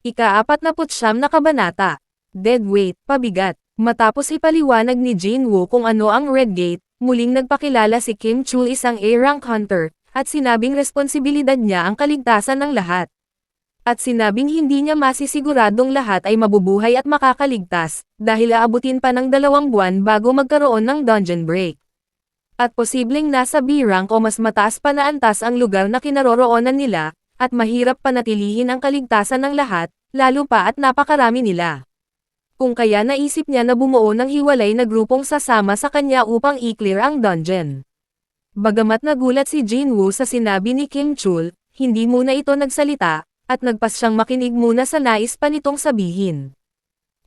Ika-49 na kabanata. Deadweight, pabigat. Matapos ipaliwanag ni Jinwoo kung ano ang Red Gate, muling nagpakilala si Kim Chul isang A-rank hunter, at sinabing responsibilidad niya ang kaligtasan ng lahat. At sinabing hindi niya masisiguradong lahat ay mabubuhay at makakaligtas, dahil aabutin pa ng 2 buwan bago magkaroon ng dungeon break. At posibleng nasa B-rank o mas mataas pa na antas ang lugar na kinaroroonan nila, at mahirap panatilihin ang kaligtasan ng lahat, lalo pa at napakarami nila. Kung kaya naisip niya na bumuo ng hiwalay na grupong sasama sa kanya upang i-clear ang dungeon. Bagamat nagulat si Jinwoo sa sinabi ni Kim Chul, hindi muna ito nagsalita, at nagpas siyang makinig muna sa nais pa nitong sabihin.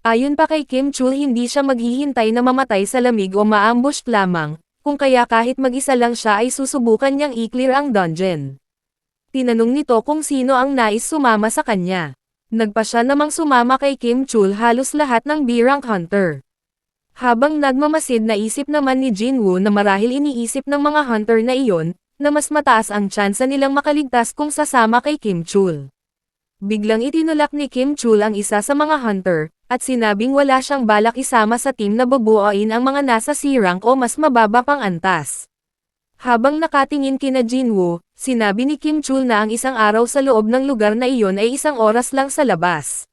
Ayon pa kay Kim Chul, hindi siya maghihintay na mamatay sa lamig o ma-ambush lamang, kung kaya kahit mag-isa lang siya ay susubukan niyang i-clear ang dungeon. Tinanong nito kung sino ang nais sumama sa kanya. Nagpa siya namang sumama kay Kim Chul halos lahat ng B-rank hunter. Habang nagmamasid, naisip naman ni Jinwoo na marahil iniisip ng mga hunter na iyon, na mas mataas ang tsansa nilang makaligtas kung sasama kay Kim Chul. Biglang itinulak ni Kim Chul ang isa sa mga hunter, at sinabing wala siyang balak isama sa team na bubuoin ang mga nasa C-rank o mas mababa pang antas. Habang nakatingin kina Jinwoo, sinabi ni Kim Chul na ang isang araw sa loob ng lugar na iyon ay 1 oras lang sa labas.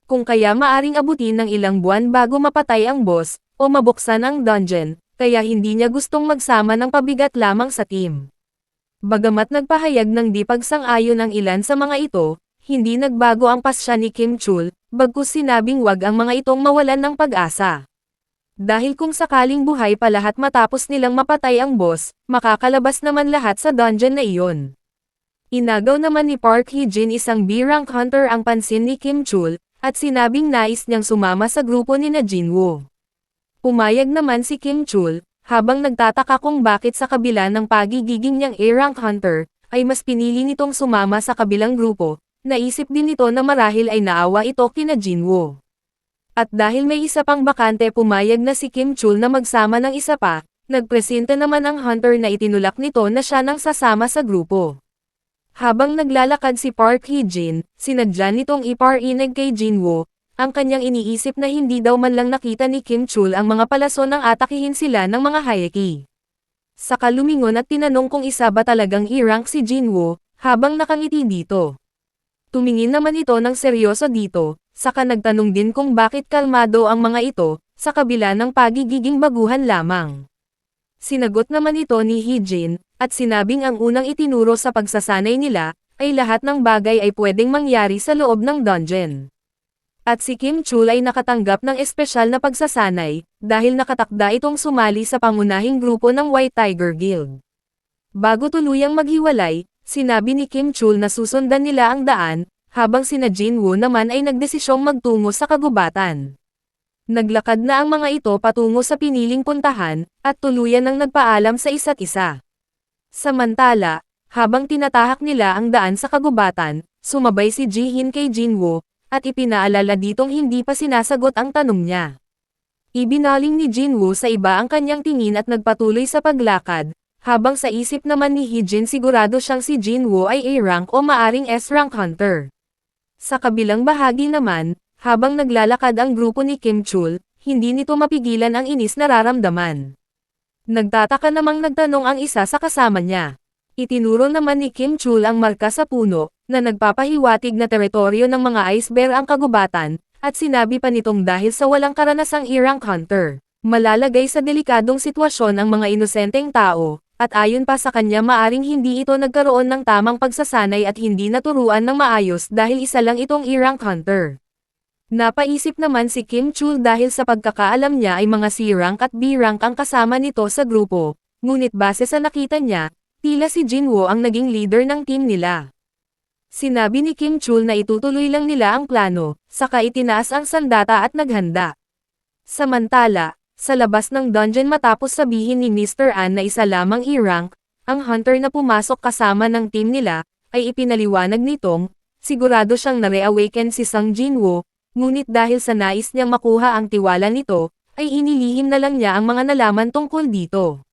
Kung kaya maaring abutin ng ilang buwan bago mapatay ang boss, o mabuksan ang dungeon, kaya hindi niya gustong magsama ng pabigat lamang sa team. Bagamat nagpahayag ng di pagsang-ayon ang ilan sa mga ito, hindi nagbago ang pasya ni Kim Chul, bagkus sinabing wag ang mga itong mawalan ng pag-asa. Dahil kung sakaling buhay pa lahat matapos nilang mapatay ang boss, makakalabas naman lahat sa dungeon na iyon. Inagaw naman ni Park Hee-jin, isang B-rank hunter, ang pansin ni Kim Chul, at sinabing nais niyang sumama sa grupo ni Jinwoo. Pumayag naman si Kim Chul, habang nagtataka kung bakit sa kabila ng pagiging niyang A-rank hunter, ay mas pinili nitong sumama sa kabilang grupo. Naisip din nito na marahil ay naawa ito kina Jinwoo. At dahil may isa pang bakante, pumayag na si Kim Chul na magsama ng isa pa, nagpresenta naman ang hunter na itinulak nito na siya nang sasama sa grupo. Habang naglalakad si Park Hee-jin, sinadya nitong iparinig kay Jinwoo, ang kanyang iniisip na hindi daw man lang nakita ni Kim Chul ang mga palaso nang atakihin sila ng mga Hayeki. Saka lumingon at tinanong kung isa ba talagang i-rank si Jinwoo, habang nakangiti dito. Tumingin naman ito ng seryoso dito, saka nagtanong din kung bakit kalmado ang mga ito, sa kabila ng pagiging baguhan lamang. Sinagot naman ito ni Hee-jin, at sinabing ang unang itinuro sa pagsasanay nila, ay lahat ng bagay ay pwedeng mangyari sa loob ng dungeon. At si Kim Chul ay nakatanggap ng espesyal na pagsasanay, dahil nakatakda itong sumali sa pangunahing grupo ng White Tiger Guild. Bago tuluyang maghiwalay, sinabi ni Kim Chul na susundan nila ang daan, habang sina Jinwoo naman ay nagdesisyong magtungo sa kagubatan. Naglakad na ang mga ito patungo sa piniling puntahan, at tuluyan ng nagpaalam sa isa't isa. Samantala, habang tinatahak nila ang daan sa kagubatan, sumabay si Jihin kay Jinwoo, at ipinaalala ditong hindi pa sinasagot ang tanong niya. Ibinaling ni Jinwoo sa iba ang kanyang tingin at nagpatuloy sa paglakad, habang sa isip naman ni Hee-jin sigurado siyang si Jinwoo ay A-rank o maaring S-rank hunter. Sa kabilang bahagi naman, habang naglalakad ang grupo ni Kim Chul, hindi nito mapigilan ang inis na nararamdaman. Nagtataka namang nagtanong ang isa sa kasama niya. Itinuro naman ni Kim Chul ang marka sa puno, na nagpapahiwatig na teritoryo ng mga ice bear ang kagubatan, at sinabi pa nitong dahil sa walang karanasang A-rank hunter, malalagay sa delikadong sitwasyon ang mga inosenteng tao, at ayon pa sa kanya maaring hindi ito nagkaroon ng tamang pagsasanay at hindi naturuan ng maayos dahil isa lang itong A-rank hunter. Napaisip naman si Kim Chul dahil sa pagkakaalam niya ay mga C-rank at B-rank ang kasama nito sa grupo, ngunit base sa nakita niya, tila si Jinwoo ang naging leader ng team nila. Sinabi ni Kim Chul na itutuloy lang nila ang plano, saka itinaas ang sandata at naghanda. Samantala, sa labas ng dungeon matapos sabihin ni Mr. An na isa lamang A-rank, ang hunter na pumasok kasama ng team nila, ay ipinaliwanag nitong, sigurado siyang na-reawaken si Sang Jinwoo, ngunit dahil sa nais niyang makuha ang tiwala nito, ay inilihim na lang niya ang mga nalaman tungkol dito.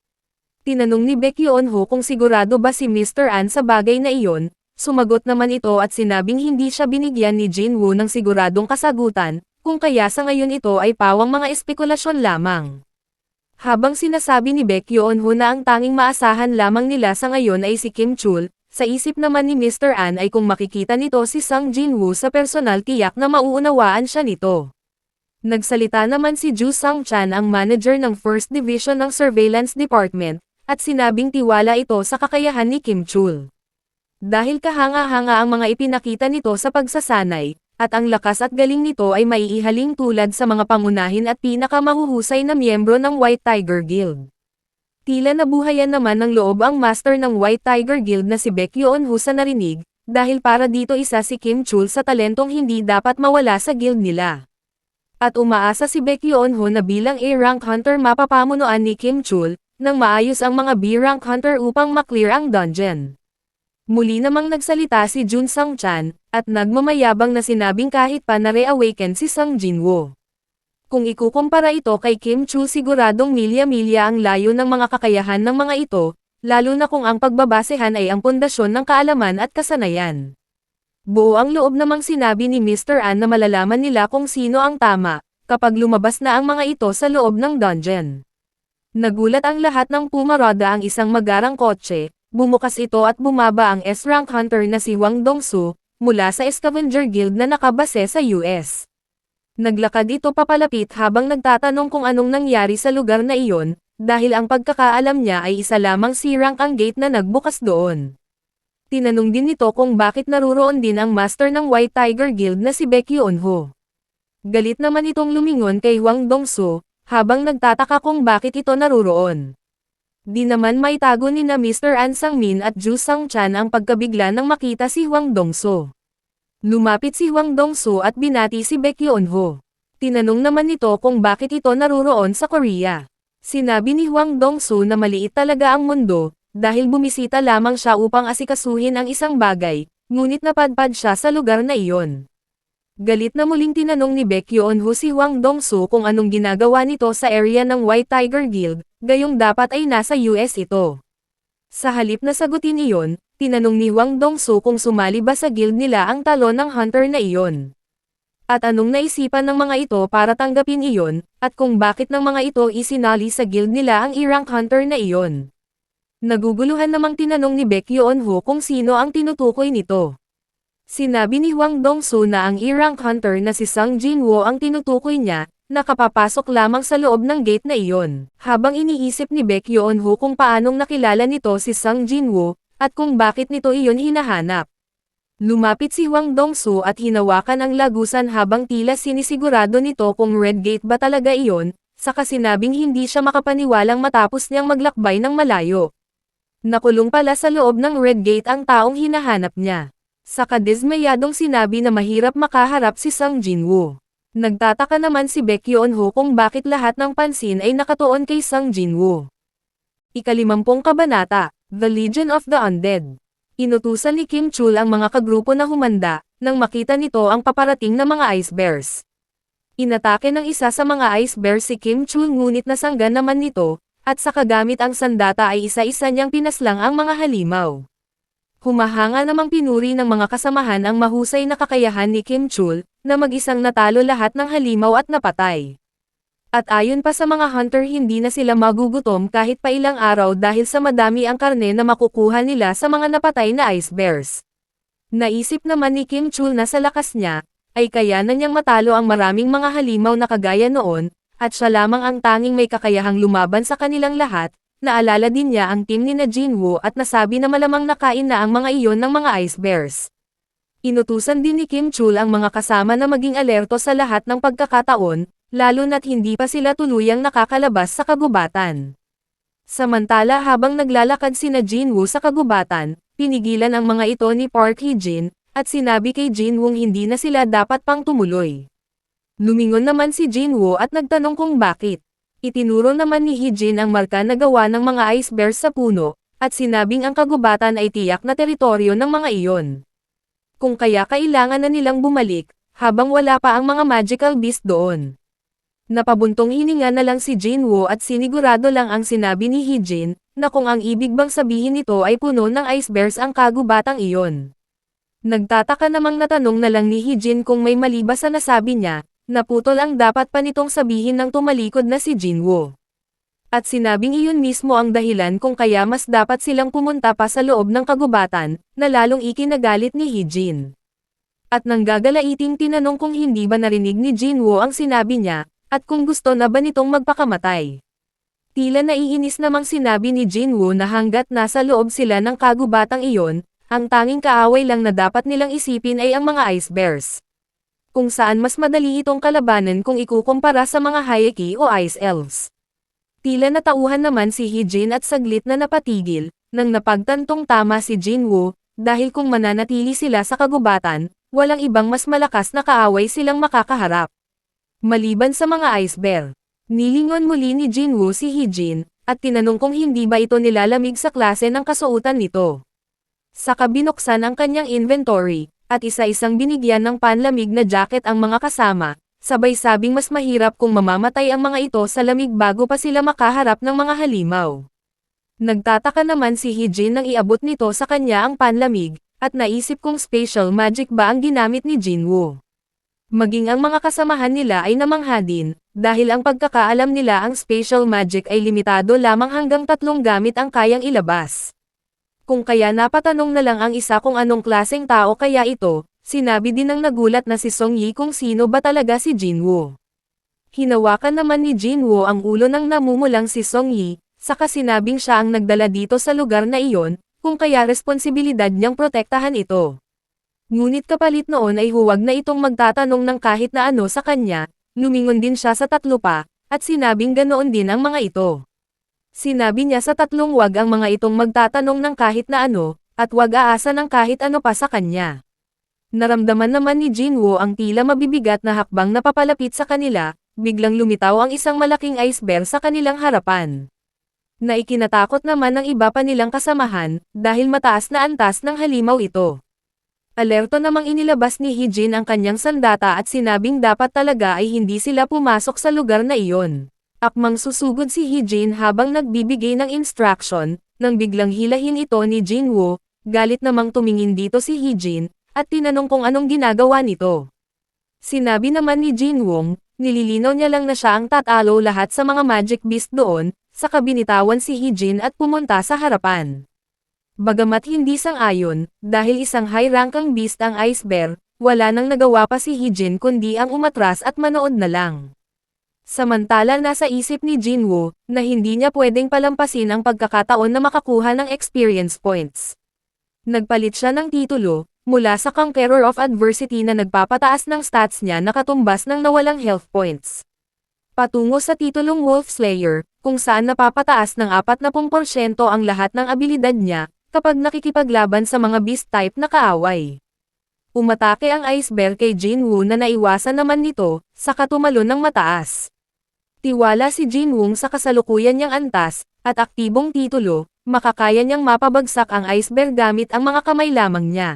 Tinanong ni Baekhyun Ho kung sigurado ba si Mr. An sa bagay na iyon, Sumagot naman ito at sinabing hindi siya binigyan ni Jinwoo ng siguradong kasagutan, kung kaya sa ngayon ito ay pawang mga espekulasyon lamang. Habang sinasabi ni Baekhyun-ho na ang tanging maasahan lamang nila sa ngayon ay si Kim Chul, sa isip naman ni Mr. An ay kung makikita nito si Sung Jinwoo sa personal tiyak na mauunawaan siya nito. Nagsalita naman si Ju Sung-chan ang manager ng First Division ng Surveillance Department, at sinabing tiwala ito sa kakayahan ni Kim Chul. Dahil kahanga-hanga ang mga ipinakita nito sa pagsasanay, at ang lakas at galing nito ay maiihaling tulad sa mga pangunahin at pinakamahuhusay na miyembro ng White Tiger Guild. Tila nabuhayan naman ng loob ang master ng White Tiger Guild na si Baekhyun-ho sa narinig, dahil para dito isa si Kim Chul sa talentong hindi dapat mawala sa guild nila. At umaasa si Baekhyun-ho na bilang A-rank hunter mapapamunuan ni Kim Chul, nang maayos ang mga B-rank hunter upang maklear ang dungeon. Muli namang nagsalita si Jun Sung-chan, at nagmamayabang na sinabing kahit pa na-reawaken si Sung Jinwoo. Kung ikukumpara ito kay Kim Chul siguradong milya-milya ang layo ng mga kakayahan ng mga ito, lalo na kung ang pagbabasehan ay ang pundasyon ng kaalaman at kasanayan. Buo ang loob namang sinabi ni Mr. An na malalaman nila kung sino ang tama, kapag lumabas na ang mga ito sa loob ng dungeon. Nagulat ang lahat ng pumarada ang isang magarang kotse. Bumukas ito at bumaba ang S-rank hunter na si Hwang Dong-soo, mula sa Scavenger Guild na nakabase sa US. Naglakad ito papalapit habang nagtatanong kung anong nangyari sa lugar na iyon, dahil ang pagkakaalam niya ay isa lamang C-rank ang gate na nagbukas doon. Tinanong din nito kung bakit naruroon din ang master ng White Tiger Guild na si Baekhyun-ho. Galit naman itong lumingon kay Hwang Dong-soo, habang nagtataka kung bakit ito naruroon. Di naman maitago ni na Mr. An Sang-min at Ju Sung-chan ang pagkabigla nang makita si Hwang Dong-soo. Lumapit si Hwang Dong-soo at binati si Baekhyun-ho. Tinanong naman nito kung bakit ito naruroon sa Korea. Sinabi ni Hwang Dong-soo na maliit talaga ang mundo, dahil bumisita lamang siya upang asikasuhin ang isang bagay, ngunit napadpad siya sa lugar na iyon. Galit na muling tinanong ni Baekhyun-ho si Hwang Dong-soo kung anong ginagawa nito sa area ng White Tiger Guild, gayong dapat ay nasa US ito. Sa halip na sagutin iyon, tinanong ni Hwang Dong-soo kung sumali ba sa guild nila ang talon ng hunter na iyon. At anong naisipan ng mga ito para tanggapin iyon, at kung bakit ng mga ito isinali sa guild nila ang A-rank hunter na iyon. Naguguluhan namang tinanong ni Baekhyun-ho kung sino ang tinutukoy nito. Sinabi ni Hwang Dong-soo na ang A-rank hunter na si Sung Jinwoo ang tinutukoy niya, nakapapasok lamang sa loob ng gate na iyon. Habang iniisip ni Baekhyun-ho kung paanong nakilala nito si Sung Jinwoo, at kung bakit nito iyon hinahanap. Lumapit si Hwang Dong-soo at hinawakan ang lagusan habang tila sinisigurado nito kung red gate ba talaga iyon, saka sinabing hindi siya makapaniwalang matapos niyang maglakbay ng malayo. Nakulong pala sa loob ng red gate ang taong hinahanap niya. Saka dismayadong sinabi na mahirap makaharap si Sung Jinwoo. Nagtataka naman si Baekhyun-ho kung bakit lahat ng pansin ay nakatuon kay Sung Jinwoo. Ika-50 kabanata, The Legion of the Undead. Inutusan ni Kim Chul ang mga kagrupo na humanda, nang makita nito ang paparating na mga ice bears. Inatake ng isa sa mga ice bears si Kim Chul ngunit nasanggan naman nito, at sa kagamit ang sandata ay isa-isa niyang pinaslang ang mga halimaw. Humahanga namang pinuri ng mga kasamahan ang mahusay na kakayahan ni Kim Chul, na mag-isang natalo lahat ng halimaw at napatay. At ayon pa sa mga hunter hindi na sila magugutom kahit pa ilang araw dahil sa madami ang karne na makukuha nila sa mga napatay na ice bears. Naisip naman ni Kim Chul na sa lakas niya, ay kayanan niyang matalo ang maraming mga halimaw na kagaya noon, at siya lamang ang tanging may kakayahang lumaban sa kanilang lahat. Naalala din niya ang team ni na Jinwoo at nasabi na malamang nakain na ang mga iyon ng mga ice bears. Inutusan din ni Kim Chul ang mga kasama na maging alerto sa lahat ng pagkakataon, lalo na't hindi pa sila tuluyang nakakalabas sa kagubatan. Samantala habang naglalakad sina Jinwoo sa kagubatan, pinigilan ang mga ito ni Park Hee-jin, at sinabi kay Jinwoo hindi na sila dapat pang tumuloy. Lumingon naman si Jinwoo at nagtanong kung bakit. Itinuro naman ni Hee-jin ang marka na gawa ng mga ice bears sa puno, at sinabing ang kagubatan ay tiyak na teritoryo ng mga iyon. Kung kaya kailangan na nilang bumalik, habang wala pa ang mga magical beast doon. Napabuntong hininga na lang si Jinwoo at sinigurado lang ang sinabi ni Hee-jin, na kung ang ibig bang sabihin nito ay puno ng ice bears ang kagubatang iyon. Nagtataka namang natanong na lang ni Hee-jin kung may mali ba sa nasabi niya, naputol ang dapat pa nitong sabihin ng tumalikod na si Jinwoo. At sinabing iyon mismo ang dahilan kung kaya mas dapat silang pumunta pa sa loob ng kagubatan, na lalong ikinagalit ni Hee-jin. At nang gagalaiting tinanong kung hindi ba narinig ni Jinwoo ang sinabi niya, at kung gusto na ba nitong magpakamatay. Tila naiinis namang sinabi ni Jinwoo na hanggat nasa loob sila ng kagubatang iyon, ang tanging kaaway lang na dapat nilang isipin ay ang mga ice bears. Kung saan mas madali itong kalabanan kung ikukumpara sa mga Hayeki o Ice Elves. Tila natauhan naman si Hee-jin at saglit na napatigil, nang napagtantong tama si Jinwoo, dahil kung mananatili sila sa kagubatan, walang ibang mas malakas na kaaway silang makakaharap. Maliban sa mga ice bear. Nilingon muli ni Jinwoo si Hee-jin, at tinanong kung hindi ba ito nilalamig sa klase ng kasuotan nito. Saka binuksan ang kanyang inventory, at isa-isang binigyan ng panlamig na jacket ang mga kasama, sabay sabing mas mahirap kung mamamatay ang mga ito sa lamig bago pa sila makaharap ng mga halimaw. Nagtataka naman si Hee-jin nang iabot nito sa kanya ang panlamig, at naisip kung spatial magic ba ang ginamit ni Jinwoo. Maging ang mga kasamahan nila ay namangha din, dahil ang pagkakaalam nila ang spatial magic ay limitado lamang hanggang 3 gamit ang kayang ilabas. Kung kaya napatanong na lang ang isa kung anong klaseng tao kaya ito, sinabi din ng nagulat na si Song Yi kung sino ba talaga si Jinwoo. Hinawakan naman ni Jinwoo ang ulo ng namumulang si Song Yi, saka sinabing siya ang nagdala dito sa lugar na iyon, kung kaya responsibilidad niyang protektahan ito. Ngunit kapalit noon ay huwag na itong magtatanong ng kahit na ano sa kanya, lumingon din siya sa 3 pa, at sinabing ganoon din ang mga ito. Sinabi niya sa 3 wag ang mga itong magtatanong ng kahit na ano, at wag aasa ng kahit ano pa sa kanya. Naramdaman naman ni Jinwoo ang tila mabibigat na hakbang na papalapit sa kanila, biglang lumitaw ang isang malaking ice bear sa kanilang harapan. Naikinatakot naman ng iba pa nilang kasamahan, dahil mataas na antas ng halimaw ito. Alerto namang inilabas ni Hee-jin ang kanyang sandata at sinabing dapat talaga ay hindi sila pumasok sa lugar na iyon. Akmang susugod si Hee-jin habang nagbibigay ng instruction, nang biglang hilahin ito ni Jinwoo, galit namang tumingin dito si Hee-jin, at tinanong kung anong ginagawa nito. Sinabi naman ni Jinwoo, nililinaw niya lang na siya ang tatalo lahat sa mga magic beast doon, saka binitawan si Hee-jin at pumunta sa harapan. Bagamat hindi sang-ayon, dahil isang high-ranking beast ang ice bear, wala nang nagawa pa si Hee-jin kundi ang umatras at manood na lang. Samantala nasa isip ni Jinwoo, na hindi niya pwedeng palampasin ang pagkakataon na makakuha ng experience points. Nagpalit siya ng titulo, mula sa Conqueror of Adversity na nagpapataas ng stats niya na katumbas ng nawalang health points. Patungo sa titulong Wolf Slayer, kung saan napapataas ng 40% ang lahat ng abilidad niya, kapag nakikipaglaban sa mga beast type na kaaway. Umatake ang ice bear kay Jinwoo na naiwasan naman nito, saka tumalon ng mataas. Tiwala si Jinwoo sa kasalukuyan niyang antas, at aktibong titulo, makakaya niyang mapabagsak ang ice bear gamit ang mga kamay lamang niya.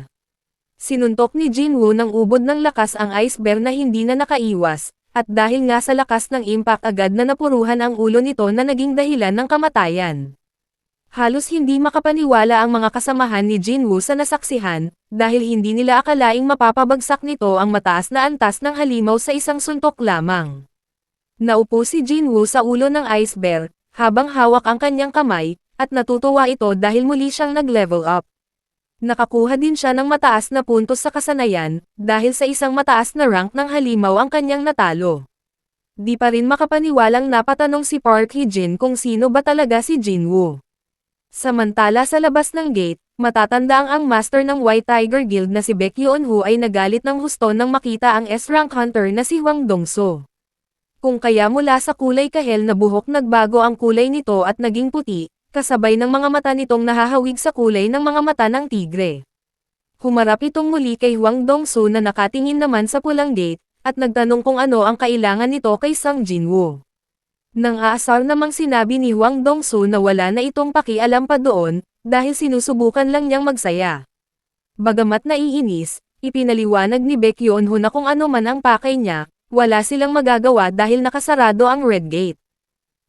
Sinuntok ni Jinwoo ng ubod ng lakas ang ice bear na hindi na nakaiwas, at dahil nga sa lakas ng impact agad na napuruhan ang ulo nito na naging dahilan ng kamatayan. Halos hindi makapaniwala ang mga kasamahan ni Jinwoo sa nasaksihan, dahil hindi nila akalaing mapapabagsak nito ang mataas na antas ng halimaw sa isang suntok lamang. Naupo si Jinwoo sa ulo ng ice bear, habang hawak ang kanyang kamay, at natutuwa ito dahil muli siyang nag-level up. Nakakuha din siya ng mataas na puntos sa kasanayan, dahil sa isang mataas na rank ng halimaw ang kanyang natalo. Di pa rin makapaniwalang napatanong si Park Hee-jin kung sino ba talaga si Jinwoo. Samantala sa labas ng gate, matatanda ang master ng White Tiger Guild na si Baek Yeon-woo ay nagalit ng husto nang makita ang S-rank hunter na si Hwang Dong-soo. Kung kaya mula sa kulay kahel na buhok nagbago ang kulay nito at naging puti, kasabay ng mga mata nitong nahahawig sa kulay ng mga mata ng tigre. Humarap itong muli kay Hwang Dong-soo na nakatingin naman sa pulang gate, at nagtanong kung ano ang kailangan nito kay Sung Jinwoo. Nang aasar namang sinabi ni Hwang Dong-soo na wala na itong pakialam pa doon, dahil sinusubukan lang niyang magsaya. Bagamat naiinis, ipinaliwanag ni Baek Yeon-woo na kung ano man ang pakay niya, wala silang magagawa dahil nakasarado ang Red Gate.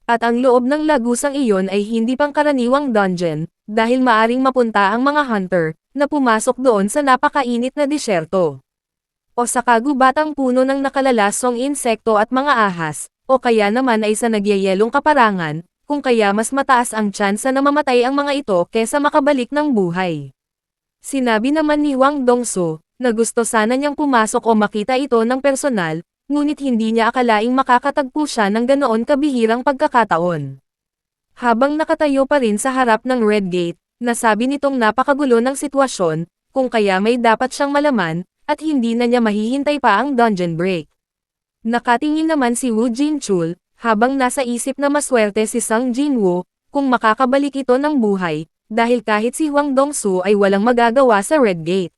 At ang loob ng lagusang iyon ay hindi pangkaraniwang dungeon, dahil maaring mapunta ang mga hunter, na pumasok doon sa napakainit na disyerto. O sa kagubatang puno ng nakalalasong insekto at mga ahas, o kaya naman ay sa nagyayelong kaparangan, kung kaya mas mataas ang tsansa na mamatay ang mga ito kesa makabalik ng buhay. Sinabi naman ni Wang Dongsu, na gusto sana niyang pumasok o makita ito ng personal, ngunit hindi niya akalaing makakatagpo siya ng ganoon kabihirang pagkakataon. Habang nakatayo pa rin sa harap ng Red Gate, nasabi nitong napakagulo ng sitwasyon, kung kaya may dapat siyang malaman, at hindi na niya mahihintay pa ang dungeon break. Nakatingin naman si Wu Jinchul, habang nasa isip na maswerte si Sang Jinwoo, kung makakabalik ito ng buhay, dahil kahit si Wang Dongsu ay walang magagawa sa Red Gate.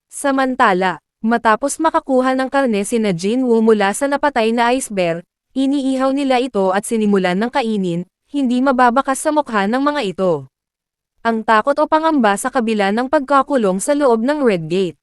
Samantala, matapos makakuha ng karne sina Jinwoo mula sa napatay na ice bear, iniihaw nila ito at sinimulan ng kainin, hindi mababakas sa mukha ng mga ito. Ang takot o pangamba sa kabila ng pagkakulong sa loob ng Red Gate.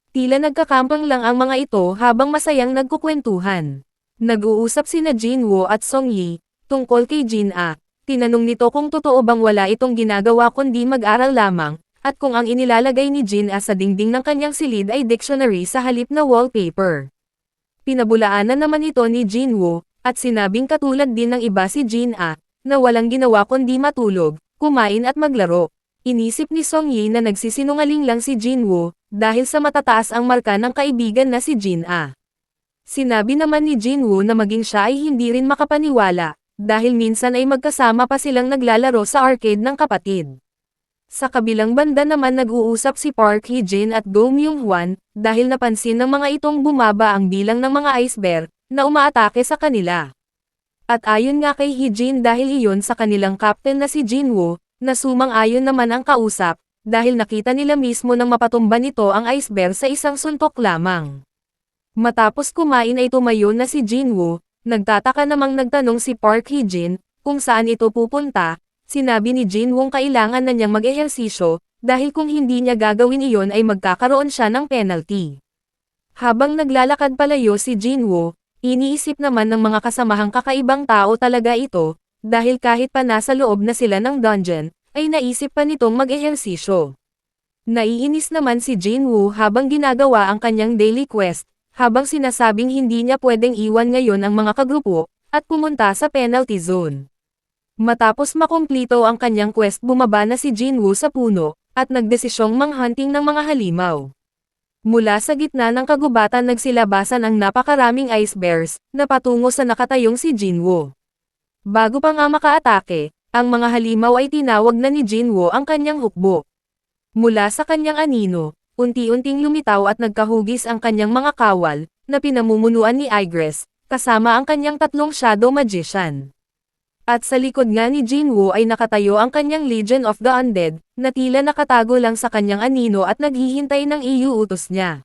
Tila nagkakampang lang ang mga ito habang masayang nagkukwentuhan. Nag-uusap sina Jinwoo at Song Yi, tungkol kay Jin-a. Tinanong nito kung totoo bang wala itong ginagawa kundi mag-aral lamang, at kung ang inilalagay ni Jin-a sa dingding ng kanyang silid ay dictionary sa halip na wallpaper. Pinabulaanan naman ito ni Jinwoo, at sinabing katulad din ng iba si Jin-a, na walang ginawa kundi matulog, kumain at maglaro. Inisip ni Song Yi na nagsisinungaling lang si Jinwoo, dahil sa matataas ang marka ng kaibigan na si Jin-a. Sinabi naman ni Jinwoo na maging siya ay hindi rin makapaniwala, dahil minsan ay magkasama pa silang naglalaro sa arcade ng kapatid. Sa kabilang banda naman nag-uusap si Park Hee-jin at Go Myung-hwan, dahil napansin ng mga itong bumaba ang bilang ng mga ice bear, na umaatake sa kanila. At ayon nga kay Hee-jin dahil iyon sa kanilang captain na si Jinwoo, na sumang-ayon naman ang kausap, dahil nakita nila mismo nang mapatumba nito ang ice bear sa isang suntok lamang. Matapos kumain ay tumayo na si Jinwoo, nagtataka namang nagtanong si Park Hee-jin, kung saan ito pupunta. Sinabi ni Jinwoo kailangan na niyang mag-ehersisyo, dahil kung hindi niya gagawin iyon ay magkakaroon siya ng penalty. Habang naglalakad palayo si Jinwoo, iniisip naman ng mga kasamahang kakaibang tao talaga ito, dahil kahit pa nasa loob na sila ng dungeon, ay naisip pa nitong mag-ehersisyo. Naiinis naman si Jinwoo habang ginagawa ang kanyang daily quest, habang sinasabing hindi niya pwedeng iwan ngayon ang mga kagrupo, at pumunta sa penalty zone. Matapos makumplito ang kanyang quest bumaba na si Jinwoo sa puno, at nagdesisyong manghunting ng mga halimaw. Mula sa gitna ng kagubatan nagsilabasan ang napakaraming ice bears, na patungo sa nakatayong si Jinwoo. Bago pa nga makaatake, ang mga halimaw ay tinawag na ni Jinwoo ang kanyang hukbo. Mula sa kanyang anino, unti-unting lumitaw at nagkahugis ang kanyang mga kawal, na pinamumunuan ni Igress, kasama ang kanyang tatlong shadow magician. At sa likod nga ni Jinwoo ay nakatayo ang kanyang Legion of the Undead, na tila nakatago lang sa kanyang anino at naghihintay ng iuutos niya.